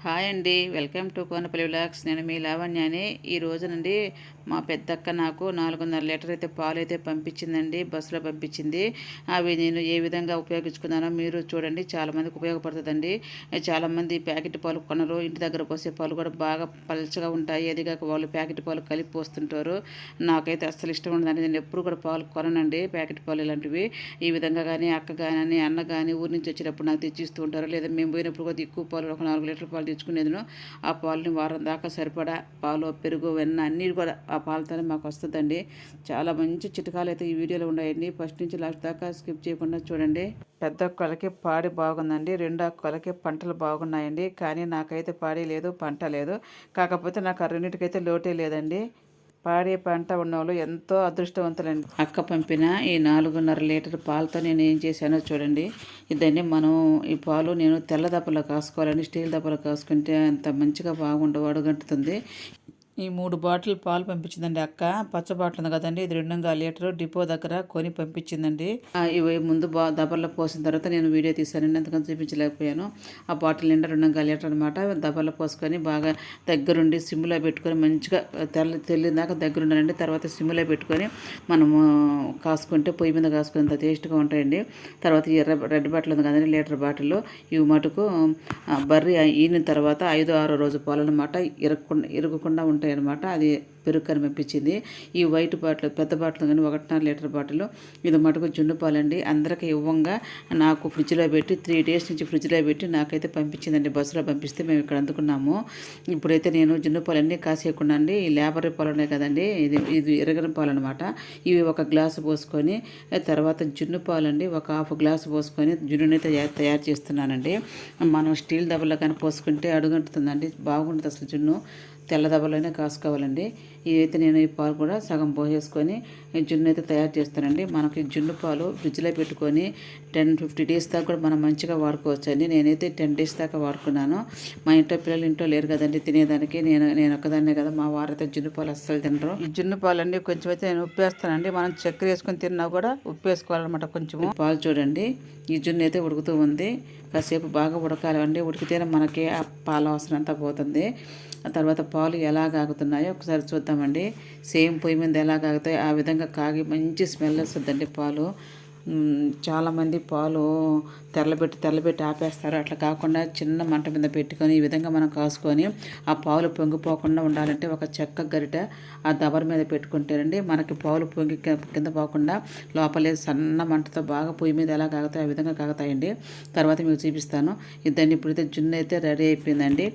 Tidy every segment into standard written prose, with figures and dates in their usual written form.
Hi అండి, welcome to Konapalli vlogs. నేను మీ లావణ్యాని. ఈ రోజు నుండి మా పెద్దక్క నాకు 4.5 లీటర్ అయితే పాలు అయితే పంపించిందండి, బస్సులో పంపించింది. అవి నేను ఏ విధంగా ఉపయోగించుకున్నానో మీరు చూడండి. చాలామందికి ఉపయోగపడుతుందండి. చాలామంది ప్యాకెట్ పాలు కొనరు, ఇంటి దగ్గర పోసే పాలు కూడా బాగా పలచగా ఉంటాయి. అదిగాక వాళ్ళు ప్యాకెట్ పాలు కలిపి పోస్తుంటారు. నాకైతే అస్సలు ఇష్టం ఉండదండి. నేను ఎప్పుడు కూడా పాలు కొననండి, ప్యాకెట్ పాలు ఇలాంటివి. ఈ విధంగా కానీ అక్క కానీ అన్న కానీ ఊరి నుంచి వచ్చేటప్పుడు నాకు తెచ్చిస్తూ ఉంటారు. లేదా మేము పోయినప్పుడు కూడా ఎక్కువ పాలు ఒక 4 లీటర్ పాలు తెచ్చుకునేదిను. ఆ పాలని వారం దాకా సరిపడా పాలు, పెరుగు, వెన్న అన్నీ కూడా ఆ పాలతోనే మాకు వస్తుందండి. చాలా మంచి చిట్కాలు అయితే ఈ వీడియోలో ఉన్నాయండి. ఫస్ట్ నుంచి లాస్ట్ దాకా స్కిప్ చేయకుండా చూడండి. పెద్ద అక్కలకి పాడి బాగుందండి, రెండు అక్కలకి పంటలు బాగున్నాయండి. కానీ నాకైతే పాడి లేదు, పంట లేదు. కాకపోతే నాకు ఆ రెండింటికైతే లోటే లేదండి. పాడి పంట ఉన్నవాళ్ళు ఎంతో అదృష్టవంతులండి. అక్క పంపిన ఈ 4.5 లీటర్ పాలతో నేను ఏం చేశానో చూడండి. ఇదన్నీ మనం ఈ పాలు నేను తెల్ల దప్పలో కాసుకోవాలండి. స్టీల్ దప్పలో కాసుకుంటే అంత మంచిగా బాగుండవు, అడుగంటుతుంది. ఈ 3 బాటిల్ పాలు పంపించిందండి అక్క. పచ్చ బాటిల్ ఉంది కదండి, ఇది 2.5 లీటర్ డిపో దగ్గర కొని పంపించిందండి. ఇవి ముందు దబర్లో పోసిన తర్వాత నేను వీడియో తీశానండి, అందుకని చూపించలేకపోయాను. ఆ బాటిల్ నిండా 2.5 లీటర్ అనమాట. దబర్లో పోసుకొని బాగా దగ్గరుండి సిమ్లో పెట్టుకొని మంచిగా తెల్లిందాక దగ్గరుండాలండి. తర్వాత సిమ్లో పెట్టుకొని మనము కాసుకుంటే పొయ్యి మీద కాసుకునేంత టేస్ట్గా ఉంటాయండి. తర్వాత ఈ రెడ్ బాటిల్ ఉంది కదండి, లీటర్ బాటిల్. ఇవి మటుకు బర్రీ ఈనిన తర్వాత 5-6 రోజు పాలన్నమాట. ఇరగకుండా ఉంటాయి అనమాట. అది పెరుగు కనిపించింది. ఈ వైట్ బాటిల్, పెద్ద బాటిల్ కానీ 1.5 లీటర్ బాటిల్, ఇది మటుకు జున్ను పాలండి. అందరికీ ఇవ్వంగా నాకు ఫ్రిడ్జ్లో పెట్టి 3 డేస్ నుంచి ఫ్రిడ్జ్లో పెట్టి నాకైతే పంపించిందండి. బస్సులో పంపిస్తే మేము ఇక్కడ అందుకున్నాము. ఇప్పుడైతే నేను జున్ను పాలు అన్నీ కాసేయకుండా అండి, ఈ లేబర్ పాలు ఉన్నాయి కదండి, ఇది ఎరగని పాలు అనమాట. ఇవి ఒక గ్లాసు పోసుకొని తర్వాత జున్ను పాలు అండి ఒక హాఫ్ గ్లాసు పోసుకొని జున్నునైతే తయారు చేస్తున్నానండి. మనం స్టీల్ దెబ్బలో కానీ పోసుకుంటే అడుగంటుతుందండి, బాగుంటుంది అసలు జున్ను. తెల్ల దెబ్బలోనే కాసుకోవాలండి. ఇదైతే నేను ఈ పాలు కూడా సగం పోసేసుకొని జున్ను అయితే తయారు చేస్తానండి. మనకి జున్ను పాలు ఫ్రిడ్జ్లో పెట్టుకొని 10-15 డేస్ దాకా కూడా మనం మంచిగా వాడుకోవచ్చు అండి. నేనైతే 10 డేస్ దాకా వాడుకున్నాను. మా ఇంట్లో పిల్లలు ఇంట్లో లేరు కదండి తినేదానికి, నేను ఒక్కదాన్నే కదా. మా వారైతే జున్ను పాలు అస్సలు తినరు. ఈ జున్ను పాలన్నీ కొంచెం అయితే నేను ఉప్పేస్తానండి. మనం చక్కెర వేసుకొని తిన్నా కూడా ఉప్పేసుకోవాలన్నమాట కొంచెము. పాలు చూడండి, ఈ జున్ను అయితే ఉడుకుతూ ఉంది. కాసేపు బాగా ఉడకాలండి, ఉడికితేనే మనకి ఆ పాల అవసరం అంతా పోతుంది. ఆ తర్వాత పాలు ఎలా కాగుతున్నాయో ఒకసారి చూద్దామండి. సేమ్ పొయ్యి మీద ఎలా కాగుతాయో ఆ విధంగా కాగి మంచి స్మెల్ వస్తుందండి పాలు. చాలామంది పాలు తెల్లబెట్టి ఆపేస్తారు. అట్లా కాకుండా చిన్న మంట మీద పెట్టుకొని ఈ విధంగా మనం కాసుకొని ఆ పాలు పొంగిపోకుండా ఉండాలంటే ఒక చెక్క గరిట ఆ దబర్ మీద పెట్టుకుంటేనండి మనకి పాలు పొంగి కింద పోకుండా లోపలే సన్న మంటతో బాగా పొయ్యి మీద ఎలా కాగుతాయి ఆ విధంగా కాగుతాయండి. తర్వాత మీకు చూపిస్తాను. ఇద్దరిని ఇప్పుడైతే జున్ను అయితే రెడీ అయిపోయిందండి.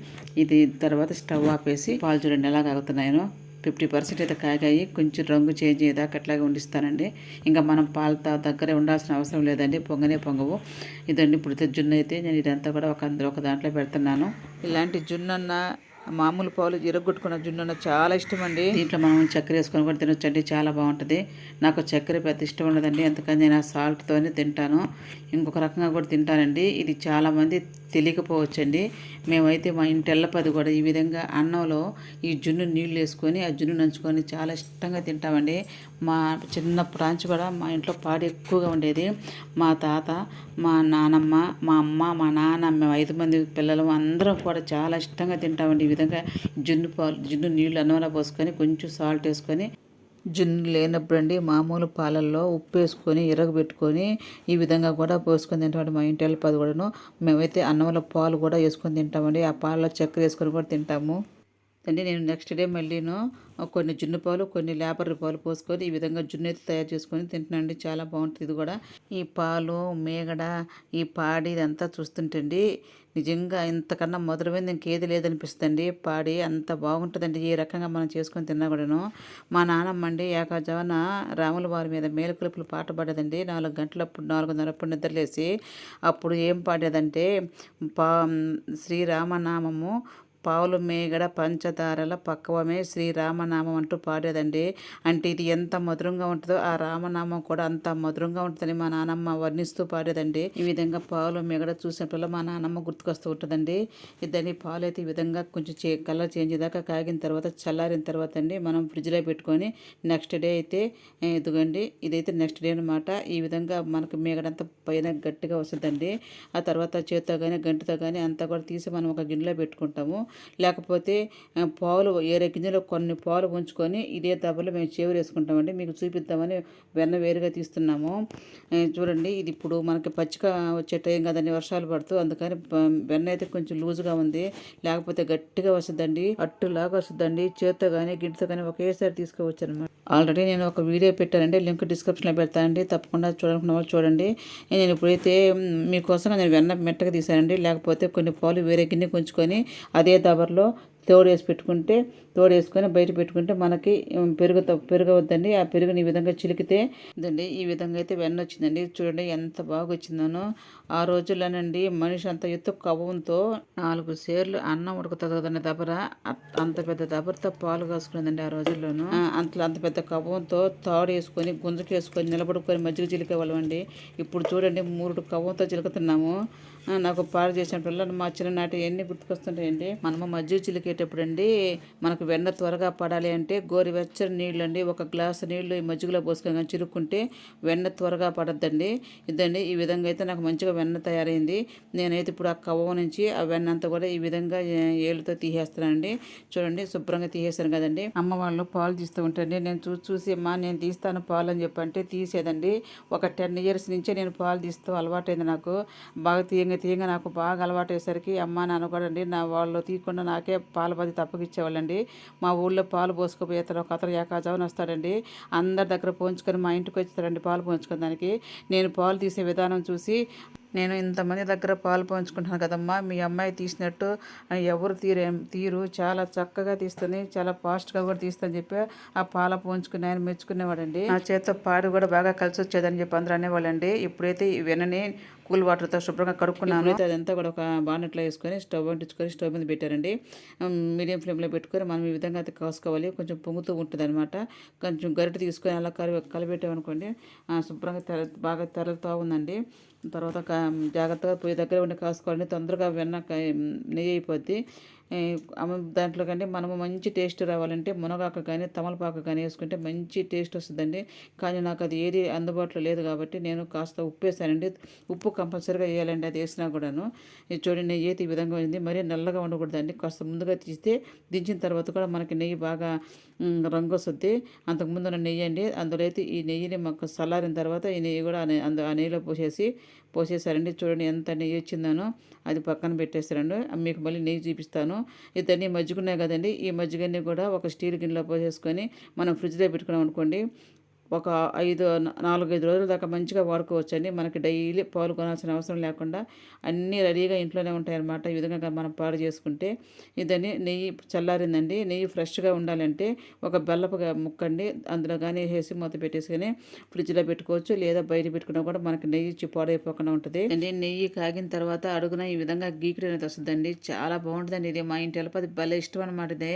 ఇది తర్వాత స్టవ్ ఆపేసి పాలు చూడండి ఎలా కాగుతున్నాయో. 50% అయితే కాగాయి. కొంచెం రంగు చేంజ్ అయ్యేదాకా అట్లాగే ఉండిస్తానండి. ఇంకా మనం పాలతో దగ్గరే ఉండాల్సిన అవసరం లేదండి, పొంగవు. ఇదండి ఇప్పుడు జున్ను అయితే నేను ఇదంతా కూడా ఒక దాంట్లో పెడుతున్నాను. ఇలాంటి జున్నన్న మామూలు పాలు ఇరగొట్టుకున్న జున్ను చాలా ఇష్టం అండి. దీంట్లో మనం చక్కెర వేసుకొని కూడా తినొచ్చండి, చాలా బాగుంటుంది. నాకు చక్కెర పెద్ద ఇష్టం ఉండదండి, అందుకని నేను ఆ సాల్ట్తోనే తింటాను. ఇంకొక రకంగా కూడా తింటానండి. ఇది చాలామంది తెలియకపోవచ్చండి. మేమైతే మా ఇంటి ఎల్లపది కూడా ఈ విధంగా అన్నంలో ఈ జున్ను నీళ్ళు వేసుకొని ఆ జున్ను నంచుకొని చాలా ఇష్టంగా తింటామండి. మా చిన్నప్పుడు నుంచి కూడా మా ఇంట్లో పాడి ఎక్కువగా ఉండేది. మా తాత, మా నానమ్మ, మా అమ్మ, మా నాన్న, మేము 5 మంది పిల్లలు అందరం కూడా చాలా ఇష్టంగా తింటామండి. ఈ విధంగా జున్ను నీళ్ళు అన్నంలో పోసుకొని కొంచెం సాల్ట్ వేసుకొని, జున్ను లేనప్పుడు అండి మామూలు పాలల్లో ఉప్పు వేసుకొని ఇరగబెట్టుకొని ఈ విధంగా కూడా పోసుకొని తింటామండి. మా ఇంటి పది కూడాను మేమైతే అన్నంలో పాలు కూడా వేసుకొని తింటామండి. ఆ పాలలో చక్కెర వేసుకొని కూడా తింటాము అండి. నేను నెక్స్ట్ డే మళ్ళీను కొన్ని జున్ను పాలు, కొన్ని లేబర్ పాలు పోసుకొని ఈ విధంగా జున్ను అయితే తయారు చేసుకొని తింటున్నాండి. చాలా బాగుంటుంది ఇది కూడా. ఈ పాలు, మేగడ, ఈ పాడి ఇదంతా చూస్తుంటండి నిజంగా ఇంతకన్నా మధురమైంది ఇంకేది లేదనిపిస్తుందండి. పాడి అంత బాగుంటుందండి ఈ రకంగా మనం చేసుకొని తిన్నా కూడాను. మా నాన్నమ్మ అండి ఏకాజావన రాముల వారి మీద మేలుకొలుపులు పాట పాడేదండి. 4 గంటలప్పుడు 4:30 నిద్రలేసి అప్పుడు ఏం పాడేదంటే శ్రీరామనామము పావులు మేగడ పంచదారల పక్వమే శ్రీరామనామం అంటూ పాడేదండి. అంటే ఇది ఎంత మధురంగా ఉంటుందో ఆ రామనామం కూడా అంత మధురంగా ఉంటుందని మా నానమ్మ వర్ణిస్తూ పాడేదండి. ఈ విధంగా పావులు మేగడ చూసినప్పుడు మా నానమ్మ గుర్తుకొస్తూ ఉంటుందండి. దాన్ని పాలు అయితే ఈ విధంగా కొంచెం కలర్ చేంజ్ దాకా కాగిన తర్వాత చల్లారిన తర్వాత అండి మనం ఫ్రిడ్జ్లో పెట్టుకొని నెక్స్ట్ డే అయితే ఇదిగోండి ఇదైతే నెక్స్ట్ డే అనమాట. ఈ విధంగా మనకు మేగడంతా పైన గట్టిగా వస్తుందండి. ఆ తర్వాత చేత్తో కానీ గంటితో కానీ అంతా కూడా తీసి మనం ఒక గిన్నెలో పెట్టుకుంటాము. లేకపోతే పాలు ఏరే గిన్నెలో కొన్ని పాలు ఉంచుకొని ఇదే దెబ్బలో మేము చేవులు వేసుకుంటామండి. మీకు చూపిద్దామని వెన్న వేరుగా తీస్తున్నాము. చూడండి ఇది ఇప్పుడు మనకి పచ్చిక వచ్చే టైం కదండి, వర్షాలు పడుతూ, అందుకని వెన్న అయితే కొంచెం లూజుగా ఉంది. లేకపోతే గట్టిగా వస్తుందండి, అట్టులాగా వస్తుందండి. చేత్తో కానీ గిన్నెతో కానీ ఒకేసారి తీసుకోవచ్చు అనమాట. ఆల్రెడీ నేను ఒక వీడియో పెట్టానండి, లింక్ డిస్క్రిప్షన్లో పెడతానండి, తప్పకుండా చూడాలనుకున్న వాళ్ళు చూడండి. నేను ఇప్పుడైతే మీకోసంగా నేను వెన్న మెట్టగా తీసానండి. లేకపోతే కొన్ని పాలు వేరే గిన్నె ఉంచుకొని అదే దబర్లో తోడేసి పెట్టుకుంటే తోడేసుకొని బయట పెట్టుకుంటే మనకి పెరగవద్దండి. ఆ పెరుగుని ఈ విధంగా చిలికితే ఇదండి ఈ విధంగా అయితే వెన్న వచ్చిందండి. చూడండి ఎంత బాగా వచ్చిందనో. ఆ రోజుల్లోనండి మనిషి అంత ఎత్తు కవ్వంతో 4 సేర్లు అన్నం ఉడుకుతుంది కదండి దబర, అంత పెద్ద దబరతో పాలు కాసుకునేదండి ఆ రోజుల్లోనూ. అంత పెద్ద కవ్వంతో తాడు వేసుకొని గుంజకేసుకొని నిలబడుకొని మజ్జిగ చిలికేవాళ్ళం అండి. ఇప్పుడు చూడండి 3 కవ్వంతో చిలుకుతున్నాము. నాకు పాడు చేసినప్పుడు మా చిన్ననాటి ఎన్ని గుర్తుకొస్తుంటాయండి. మనము మజ్జిగ చిలికేటప్పుడు అండి మనకు వెన్న త్వరగా పడాలి అంటే గోరువెచ్చని నీళ్ళు అండి, ఒక గ్లాసు నీళ్లు ఈ మజ్జిగలో పోసుకొని చిలుక్కుంటే వెన్న త్వరగా పడద్దండి. ఇదండి ఈ విధంగా అయితే నాకు మంచిగా వెన్న తయారైంది. నేనైతే ఇప్పుడు ఆ కవ్వం నుంచి ఆ వెన్న అంతా కూడా ఈ విధంగా ఏళ్ళతో తీసేస్తానండి. చూడండి శుభ్రంగా తీసేస్తాను కదండి. అమ్మ వాళ్ళు పాలు తీస్తూ ఉంటారండి. నేను చూసి అమ్మా నేను తీస్తాను పాలు అని చెప్పంటే తీసేదండి. ఒక 10 years నుంచే నేను పాలు తీస్తూ అలవాటైంది నాకు. బాగా తీయంగా నాకు బాగా అలవాటు అయ్యేసరికి అమ్మ నాన్న కూడా అండి నా వాళ్ళు తీయకుండా నాకే పాల పది తప్పకిచ్చేవాళ్ళండి. మా ఊళ్ళో పాలు పోసుకుపోయేస్తారు, ఒక అతను ఏకాజావని వస్తాడండి, అందరి దగ్గర పోంచుకొని మా ఇంటికి వచ్చేస్తాడండి పాలు పోంచుకుని. దానికి నేను పాలు తీసే విధానం చూసి నేను ఇంతమంది దగ్గర పాలు పంచుకుంటాను కదమ్మా, మీ అమ్మాయి తీసినట్టు ఎవరు తీరు చాలా చక్కగా తీస్తుంది, చాలా ఫాస్ట్గా కూడా తీస్తుందని చెప్పి ఆ పాల పోంచుకుని ఆయన మెచ్చుకునేవాడండి. నా చేతితో పాడు కూడా బాగా కలిసి వచ్చేదని చెప్పి అందరూ అనేవాళ్ళండి. ఇప్పుడైతే ఈ వెన్నని కూల్ వాటర్తో శుభ్రంగా కడుక్కున్నాను. అయితే అదంతా కూడా ఒక బాణట్లో వేసుకొని స్టవ్ అంటించుకొని స్టవ్ మీద పెట్టారండి. మీడియం ఫ్లేమ్లో పెట్టుకొని మనం ఈ విధంగా అయితే కాసుకోవాలి. కొంచెం పొంగుతూ ఉంటుంది అనమాట. కొంచెం గరిటె తీసుకొని అలా కలిపెట్టామనుకోండి శుభ్రంగా బాగా తెరలుతూ ఉందండి. తర్వాత జాగ్రత్తగా పొయ్యి దగ్గర ఉండి కాసుకోవాలండి, తొందరగా వెన్న నెయ్యి అయిపోద్ది. దాంట్లో కంటే మనము మంచి టేస్ట్ రావాలంటే మునగాకు కానీ తమలపాకు కానీ వేసుకుంటే మంచి టేస్ట్ వస్తుందండి. కానీ నాకు అది ఏది అందుబాటులో లేదు కాబట్టి నేను కాస్త ఉప్పు వేసానండి. ఉప్పు కంపల్సరీగా వేయాలండి అది వేసినా కూడాను. ఇది చూడండి నెయ్యి అయితే ఈ విధంగా ఉంది. మరీ నల్లగా ఉండకూడదండి, కాస్త ముందుగా తీస్తే దించిన తర్వాత కూడా మనకి నెయ్యి బాగా రంగు వస్తుంది. అంతకుముందు ఉన్న నెయ్యి అండి. అందులో అయితే ఈ నెయ్యిని మాకు చల్లారిన తర్వాత ఈ నెయ్యి కూడా ఆ నెయ్యిలో పోసేసారండి. చూడండి ఎంత నెయ్యి వచ్చిందనో అది పక్కన పెట్టేస్తారండి. మీకు మళ్ళీ నెయ్యి చూపిస్తాను. ఇద్దరిని మజ్జిగున్నాయి కదండి, ఈ మజ్జిగన్ని కూడా ఒక స్టీల్ గిన్నెలో పోసేసుకొని మనం ఫ్రిడ్జ్లో పెట్టుకున్నాం అనుకోండి, ఒక 4-5 రోజుల దాకా మంచిగా వాడుకోవచ్చండి. మనకి డైలీ పాలు కొనాల్సిన అవసరం లేకుండా అన్నీ రెడీగా ఇంట్లోనే ఉంటాయన్నమాట. ఈ విధంగా మనం పాడు చేసుకుంటే. ఇదని నెయ్యి చల్లారిందండి. నెయ్యి ఫ్రెష్గా ఉండాలంటే ఒక బెల్లపు ముక్కండి అందులో కానీ వేసి మూత పెట్టేసుకొని ఫ్రిడ్జ్లో పెట్టుకోవచ్చు, లేదా బయట పెట్టుకున్నా కూడా మనకి నెయ్యి పాడైపోకుండా ఉంటుంది అండి. నెయ్యి కాగిన తర్వాత అడుగున ఈ విధంగా గీకుడు అనేది వస్తుందండి. చాలా బాగుంటుందండి. ఇది మా ఇంటి వెళ్ళపది భలే ఇష్టం అనమాట. ఇదే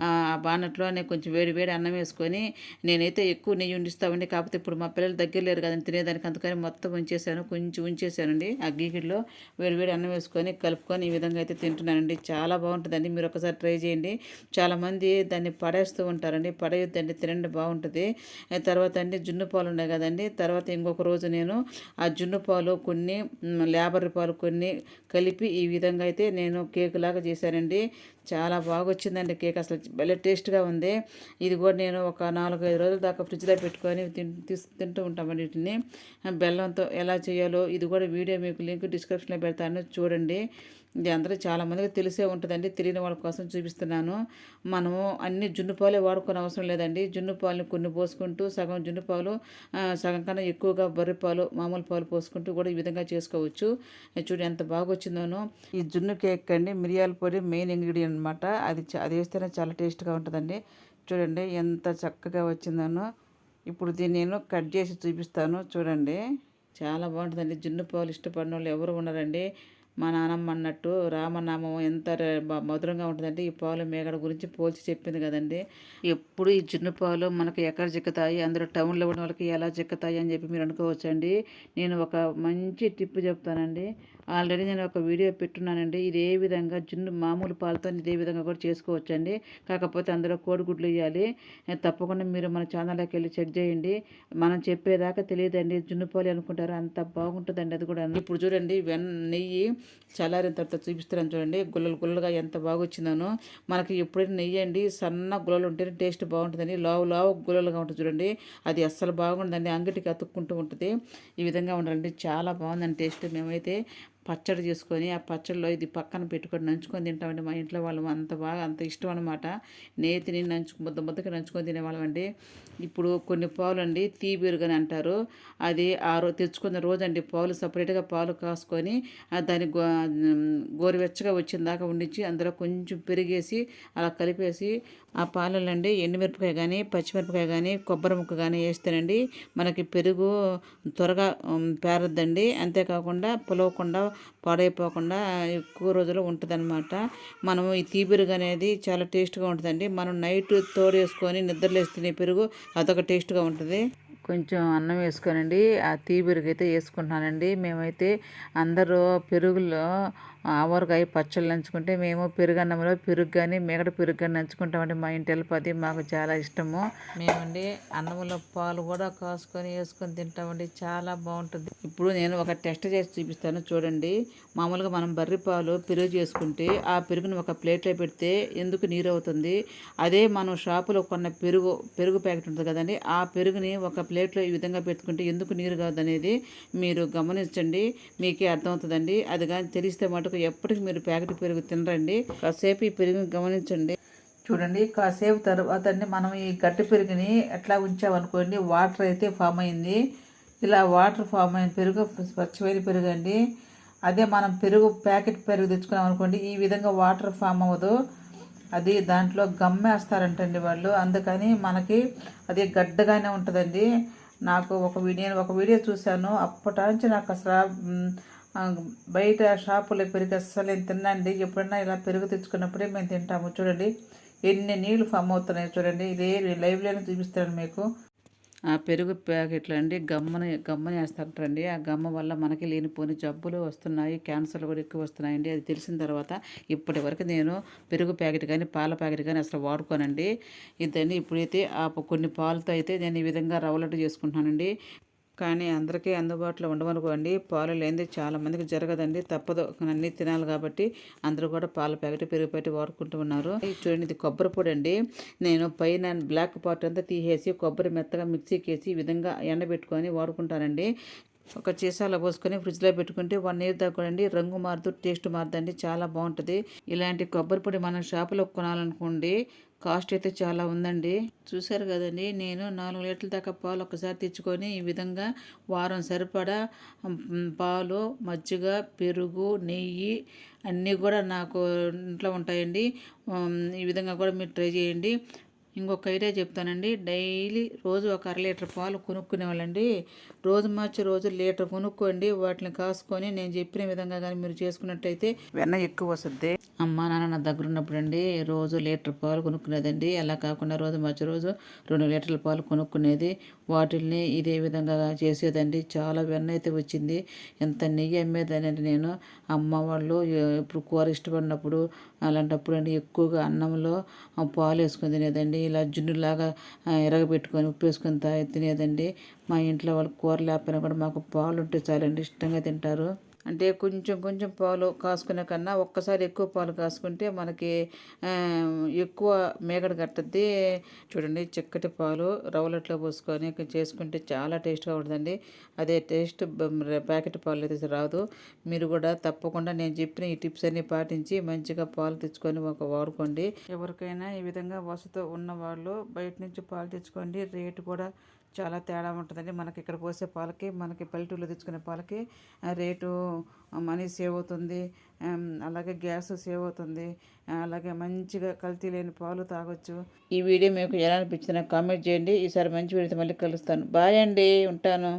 ఆ బాణట్లో కొంచెం వేడి అన్నం వేసుకొని నేనైతే ఎక్కువ నెయ్యి ఉండిస్తామండి. కాకపోతే ఇప్పుడు మా పిల్లలు దగ్గర లేరు కదండి తినేదానికి, అందుకని మొత్తం కొంచెం ఉంచేసానండి. ఆ గీకిడిలో వేడి అన్నం వేసుకొని కలుపుకొని ఈ విధంగా అయితే తింటున్నానండి. చాలా బాగుంటుందండి. మీరు ఒకసారి ట్రై చేయండి. చాలామంది దాన్ని పడేస్తూ ఉంటారండి, పడేయొద్దండి, తినండి బాగుంటుంది. తర్వాత అండి జున్ను పాలు ఉన్నాయి కదండి. తర్వాత ఇంకొక రోజు నేను ఆ జున్ను పాలు కొన్ని లేబర్ పాలు కొన్ని కలిపి ఈ విధంగా అయితే నేను కేక్ లాగా చేశానండి. చాలా బాగా వచ్చిందండి కేక్, అసలు భలే టేస్ట్గా ఉంది. ఇది కూడా నేను ఒక 4-5 రోజుల దాకా ఫ్రిడ్జ్లో పెట్టుకొని తింటూ ఉంటామండి. వీటిని బెల్లంతో ఎలా చేయాలో ఇది కూడా వీడియో మీకు లింక్ డిస్క్రిప్షన్లో పెడతాను, చూడండి. ఇది అందరూ చాలామందికి తెలిసే ఉంటుందండి, తెలియని వాళ్ళ కోసం చూపిస్తున్నాను. మనము అన్ని జున్ను పాలే వాడుకునే అవసరం లేదండి. జున్ను పాలని కొన్ని పోసుకుంటూ సగం జున్ను పాలు సగం కన్నా ఎక్కువగా బర్రె పాలు మామూలు పాలు పోసుకుంటూ కూడా ఈ విధంగా చేసుకోవచ్చు. చూడండి ఎంత బాగా వచ్చిందోనో. ఈ జున్ను కేక్ అండి మిరియాల పొడి మెయిన్ ఇంగ్రీడియంట్ అనమాట. అది వేస్తేనే చాలా టేస్ట్గా ఉంటుందండి. చూడండి ఎంత చక్కగా వచ్చిందనో. ఇప్పుడు దీన్ని నేను కట్ చేసి చూపిస్తాను, చూడండి. చాలా బాగుంటుందండి. జున్ను పాలు ఇష్టపడిన వాళ్ళు ఎవరు ఉన్నారండి. మా నానమ్మ అన్నట్టు రామనామం ఎంత మధురంగా ఉంటుందంటే ఈ పాలు మేగడ గురించి పోల్చి చెప్పింది కదండి. ఎప్పుడు ఈ జున్ను పాలు మనకి ఎక్కడ చిక్కుతాయి, అందులో టౌన్లో ఉన్న వాళ్ళకి ఎలా చిక్కుతాయి అని చెప్పి మీరు అనుకోవచ్చండి. నేను ఒక మంచి టిప్ చెప్తానండి. ఆల్రెడీ నేను ఒక వీడియో పెట్టున్నానండి. ఇదే విధంగా జున్ను మామూలు పాలతో ఇదే విధంగా కూడా చేసుకోవచ్చండి. కాకపోతే అందులో కోడిగుడ్లు వేయాలి. తప్పకుండా మీరు మన ఛానల్లోకి వెళ్ళి చెక్ చేయండి. మనం చెప్పేదాకా తెలియదండి, జున్ను పాలు అనుకుంటారు, అంత బాగుంటుందండి అది కూడా. ఇప్పుడు చూడండి నెయ్యి చల్లారిన తర్వాత చూపిస్తున్నాను చూడండి, గుల్లలు గుల్లగా ఎంత బాగా వచ్చిందనో. మనకి ఎప్పుడైనా నెయ్యి అండి సన్న గుల్లలు ఉంటేనే టేస్ట్ బాగుంటుందండి. లావు లావు గుల్లలుగా ఉంటుంది చూడండి, అది అస్సలు బాగుండదండి, అంగటికి అతుక్కుంటూ ఉంటుంది. ఈ విధంగా ఉండాలండి, చాలా బాగుందండి టేస్ట్. మేమైతే పచ్చడి చేసుకొని ఆ పచ్చడిలో ఇది పక్కన పెట్టుకొని నంచుకొని తింటామండి. మా ఇంట్లో వాళ్ళు అంత ఇష్టం అనమాట. నేతిని ముద్ద ముద్దకి నంచుకొని తినేవాళ్ళం అండి. ఇప్పుడు కొన్ని పాలు అండి తీబెరుగని అంటారు, అది తెచ్చుకున్న రోజు అండి పాలు సపరేట్గా పాలు కాసుకొని దాన్ని గోరువెచ్చగా వచ్చిన దాకా ఉండించి అందులో కొంచెం పెరిగేసి అలా కలిపేసి ఆ పాలలండి ఎండుమిరపకాయ కానీ పచ్చిమిరపకాయ కానీ కొబ్బరి ముక్క కానీ వేస్తేనండి మనకి పెరుగు త్వరగా పేరద్దండి. అంతేకాకుండా పులవకుండా పాడైపోకుండా ఎక్కువ రోజులు ఉంటుందన్నమాట. మనము ఈ తీపెరుగు అనేది చాలా టేస్ట్గా ఉంటుందండి. మనం నైట్ తోడేసుకొని నిద్రలేసి తినే పెరుగు అదొక టేస్ట్గా ఉంటుంది. కొంచెం అన్నం వేసుకోనండి, ఆ పెరుగు అయితే వేసుకుంటున్నానండి. మేమైతే అందరూ పెరుగులో ఆవరకాయ పచ్చళ్ళు నంచుకుంటే మేము పెరుగన్నంలో పెరుగు కానీ మిగడ పెరుగు కానీ నంచుకుంటామండి. మా ఇంటి వెళ్ళిపోతే మాకు చాలా ఇష్టము. మేమండి అన్నంలో పాలు కూడా కాసుకొని వేసుకొని తింటామండి, చాలా బాగుంటుంది. ఇప్పుడు నేను ఒక టెస్ట్ చేసి చూపిస్తాను చూడండి. మామూలుగా మనం బర్రె పాలు పెరుగు చేసుకుంటే ఆ పెరుగుని ఒక ప్లేట్లో పెడితే ఎందుకు నీరు అవుతుంది, అదే మనం షాపులో కొన్న పెరుగు ప్యాకెట్ ఉంటుంది కదండి, ఆ పెరుగుని ఒక ప్లేట్లో ఈ విధంగా పెట్టుకుంటే ఎందుకు నీరు కాదనేది మీరు గమనించండి, మీకే అర్థమవుతుందండి. అది కానీ తెలిస్తే మటుకు ఎప్పటికి మీరు ప్యాకెట్ పెరుగు తినరండి. కాసేపు ఈ పెరుగుని గమనించండి. చూడండి, కాసేపు తర్వాత మనం ఈ గట్టి పెరుగుని ఎట్లా ఉంచామనుకోండి, వాటర్ అయితే ఫామ్ అయింది. ఇలా వాటర్ ఫామ్ అయిన పెరుగు స్వచ్ఛమైన పెరుగు అండి. అదే మనం ప్యాకెట్ పెరుగు తెచ్చుకున్నాం అనుకోండి, ఈ విధంగా వాటర్ ఫామ్ అవ్వదు. అది దాంట్లో గమ్మేస్తారంటండి వాళ్ళు, అందుకని మనకి అది గడ్డగానే ఉంటుందండి. నాకు నేను ఒక వీడియో చూశాను, అప్పటి నుంచి నాకు అసలు బయట షాపులో పెరుగు అస్సలు నేను తినండి. ఎప్పుడన్నా ఇలా పెరుగు తెచ్చుకున్నప్పుడే మేము తింటాము. చూడండి ఎన్ని నీళ్లు ఫామ్ అవుతున్నాయి చూడండి, ఇదే లైవ్లోనే చూపిస్తాను మీకు. ఆ పెరుగు ప్యాకెట్లు అండి గమ్మని వేస్తారంటండి. ఆ గమ్మ వల్ల మనకి లేనిపోని జబ్బులు వస్తున్నాయి, క్యాన్సర్లు కూడా ఎక్కువ వస్తున్నాయండి. అది తెలిసిన తర్వాత ఇప్పటి వరకు నేను పెరుగు ప్యాకెట్ కానీ పాల ప్యాకెట్ కానీ అసలు వాడుకోనండి. ఇదండి ఇప్పుడైతే కొన్ని పాలతో అయితే నేను ఈ విధంగా రవ్వలడ్డు చేసుకుంటున్నానండి. కానీ అందరికీ అందుబాటులో ఉండవనుకోండి, పాలు లేనిది చాలామందికి జరగదండి, తప్పదు, అన్నీ తినాలి కాబట్టి అందరూ కూడా పాల ప్యాకెట్ పెరుగు ప్యాకెట్ వాడుకుంటూ ఉన్నారు. చూడండి, ఇది కొబ్బరి పొడి అండి. నేను పైన బ్లాక్ పార్ట్ అంతా తీసేసి కొబ్బరి మెత్తగా మిక్సీకి వేసి ఈ విధంగా ఎండబెట్టుకొని వాడుకుంటానండి. ఒక సీసాలో పోసుకొని ఫ్రిడ్జ్లో పెట్టుకుంటే 1 ఇయర్ దాకా కూడా రంగు మారుతూ టేస్ట్ మారుతుంది, చాలా బాగుంటుంది. ఇలాంటి కొబ్బరి పొడి మనం షాపులో కొనాలనుకోండి, కాస్ట్ అయితే చాలా ఉందండి. చూసారు కదండి, నేను 4 లీటర్ల దాకా పాలు ఒకసారి తెచ్చుకొని ఈ విధంగా వారం సరిపడా పాలు, మజ్జిగ, పెరుగు, నెయ్యి అన్నీ కూడా నాకు ఇంట్లో ఉంటాయండి. ఈ విధంగా కూడా మీరు ట్రై చేయండి. ఇంకొక ఐడియా చెప్తానండి, డైలీ రోజు ఒక 1/2 లీటర్ పాలు కొనుక్కునేవాళ్ళండి. రోజు మార్చి రోజు లీటర్ కొనుక్కోండి, వాటిని కాసుకొని నేను చెప్పిన విధంగా కానీ మీరు చేసుకున్నట్టయితే వెన్న ఎక్కువ వస్తుంది. అమ్మ నాన్న నా దగ్గర ఉన్నప్పుడు అండి రోజు లీటర్ పాలు కొనుక్కునేదండి. అలా కాకుండా రోజు మార్చి రోజు 2 లీటర్ల పాలు కొనుక్కునేది. వాటిల్ని ఇదే విధంగా చేసేదండి. చాలా వెన్న అయితే వచ్చింది. ఎంత నెయ్యి అమ్మేదానండి నేను. అమ్మ వాళ్ళు ఇప్పుడు కూర ఇష్టపడినప్పుడు అలాంటప్పుడు అండి ఎక్కువగా అన్నంలో పాలు వేసుకొని తినేదండి. ఇలా జున్నులాగా ఎరగబెట్టుకొని ఉప్పు వేసుకొని తినేదండి. మా ఇంట్లో వాళ్ళు కూర లేకపోయినా కూడా మాకు పాలు ఉంటే చాలండి, ఇష్టంగా తింటారు. అంటే కొంచెం కొంచెం పాలు కాసుకునే కన్నా ఒక్కసారి ఎక్కువ పాలు కాసుకుంటే మనకి ఎక్కువ మేగడ కట్టద్ది. చూడండి, చిక్కటి పాలు రవ్వలట్లో పోసుకొని చేసుకుంటే చాలా టేస్ట్గా ఉంటుందండి. అదే టేస్ట్ ప్యాకెట్ పాలు అయితే రాదు. మీరు కూడా తప్పకుండా నేను చెప్పిన ఈ టిప్స్ అన్ని పాటించి మంచిగా పాలు తెచ్చుకొని వాడుకోండి. ఎవరికైనా ఈ విధంగా వసతి ఉన్నవాళ్ళు బయట నుంచి పాలు తెచ్చుకోండి. రేటు కూడా చాలా తేడా ఉంటుందండి. మనకి ఇక్కడ పోసే పాలకి మనకి పల్లెటూరులో తెచ్చుకునే పాలకి రేటు మనీ సేవ్ అవుతుంది, అలాగే గ్యాస్ సేవ్ అవుతుంది, అలాగే మంచిగా కల్తీ లేని పాలు తాగొచ్చు. ఈ వీడియో మీకు ఎలా అనిపించింది నాకు కామెంట్ చేయండి. ఈసారి మంచి వీడియోతో మళ్ళీ కలుస్తాను. బాయ్ అండి, ఉంటాను.